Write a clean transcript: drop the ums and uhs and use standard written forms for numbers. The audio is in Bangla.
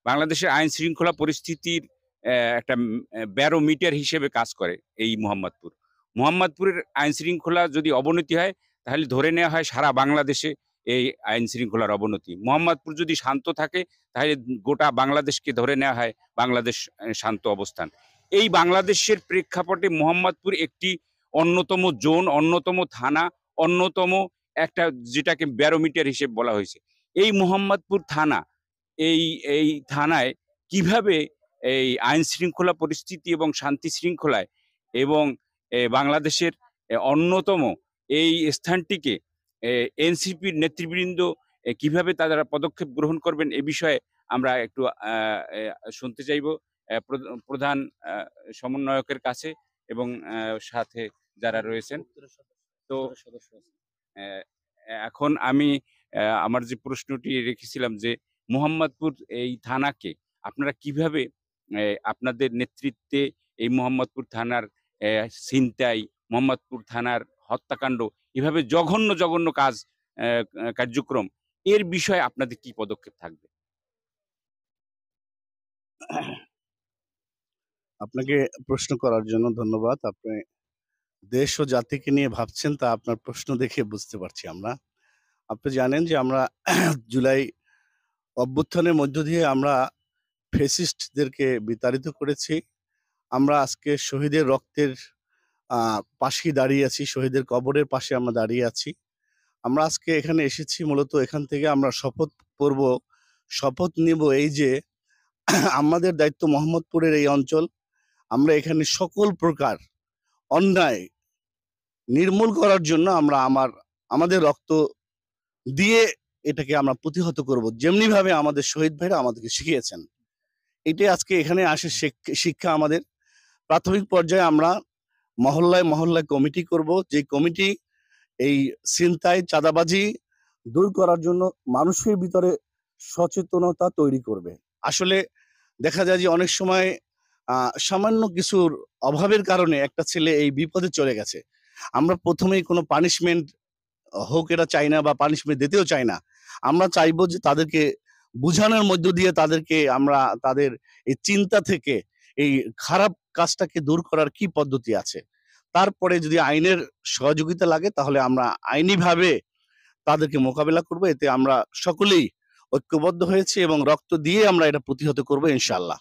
বাংলাদেশের আইন শৃঙ্খলা পরিস্থিতির একটা ব্যারোমিটার হিসেবে কাজ করে এই মোহাম্মদপুর। মোহাম্মদপুরের আইন শৃঙ্খলা যদি অবনতি হয়, তাহলে ধরে নেওয়া হয় সারা বাংলাদেশে এই আইন শৃঙ্খলার অবনতি। মোহাম্মদপুর যদি শান্ত থাকে, তাহলে গোটা বাংলাদেশকে ধরে নেওয়া হয় বাংলাদেশ শান্ত অবস্থান। এই বাংলাদেশের প্রেক্ষাপটে মোহাম্মদপুর একটি অন্যতম জোন, অন্যতম থানা, অন্যতম একটা যেটাকে ব্যারোমিটার হিসেবে বলা হয়েছে। এই মোহাম্মদপুর থানা, এই এই থানায় কিভাবে এই আইন শৃঙ্খলা পরিস্থিতি এবং শান্তি শৃঙ্খলায় এবং বাংলাদেশের অন্যতম এই স্থানটিকে এনসিপির নেতৃবৃন্দ কিভাবে তারা পদক্ষেপ গ্রহণ করবেন এ বিষয়ে আমরা একটু শুনতে চাইব প্রধান সমন্বয়কের কাছে এবং সাথে যারা রয়েছেন। তো এখন আমি আমার যে প্রশ্নটি রেখেছিলাম যে মোহাম্মদপুর এই থানাকে আপনারা কিভাবে আপনাদের নেতৃত্বে এই মোহাম্মদপুর থানার ছিনতাই, মোহাম্মদপুর থানার হত্যাকাণ্ড, এভাবে জঘন্য জঘন্য কাজ কার্যক্রম, এর বিষয়ে আপনাদের কি পদক্ষেপ থাকবে? আপনাকে প্রশ্ন করার জন্য ধন্যবাদ। আপনি দেশ ও জাতিকে নিয়ে ভাবছেন, তা আপনার প্রশ্ন দেখে বুঝতে পারছি আমরা। আপনি জানেন যে আমরা জুলাই অভ্যুত্থানের মধ্য দিয়ে আমরা ফ্যাসিস্টদেরকে বিতাড়িত করেছি। আমরা আজকে শহীদের রক্তের পাশেই দাঁড়িয়ে আছি, শহীদের কবরের পাশে আমরা দাঁড়িয়ে আছি। আমরা আজকে এখানে এসেছি মূলত এখান থেকে আমরা শপথ নিব এই যে আমাদের দায়িত্ব মোহাম্মদপুরের এই অঞ্চল, আমরা এখানে সকল প্রকার অন্যায় নির্মূল করার জন্য আমরা আমাদের রক্ত দিয়ে এটাকে আমরা প্রতিহত করব, যেমনি ভাবে আমাদের শহীদ ভাইরা আমাদেরকে শিখিয়েছেন। এটাই আজকে এখানে আসে শিক্ষা আমাদের। প্রাথমিক পর্যায়ে আমরা মহল্লায় মহল্লায় কমিটি করব, যে কমিটি এই ছিনতাই চাঁদাবাজি দূর করার জন্য মানুষের ভিতরে সচেতনতা তৈরি করবে। আসলে দেখা যায় যে অনেক সময় সামান্য কিছুর অভাবের কারণে একটা ছেলে এই বিপদে চলে গেছে। আমরা প্রথমেই কোনো পানিশমেন্ট হোক এটা চাই না, বা পানিশমেন্ট দিতেও চাই না। আমরা চাইবো যে তাদেরকে বুঝানোর মধ্য দিয়ে তাদেরকে আমরা তাদের এই চিন্তা থেকে এই খারাপ কাজটাকে দূর করার কি পদ্ধতি আছে, তারপরে যদি আইনের সহযোগিতা লাগে তাহলে আমরা আইনিভাবে তাদেরকে মোকাবেলা করব। এতে আমরা সকলেই ঐক্যবদ্ধ হয়েছি এবং রক্ত দিয়ে আমরা এটা প্রতিহত করবো ইনশাআল্লাহ।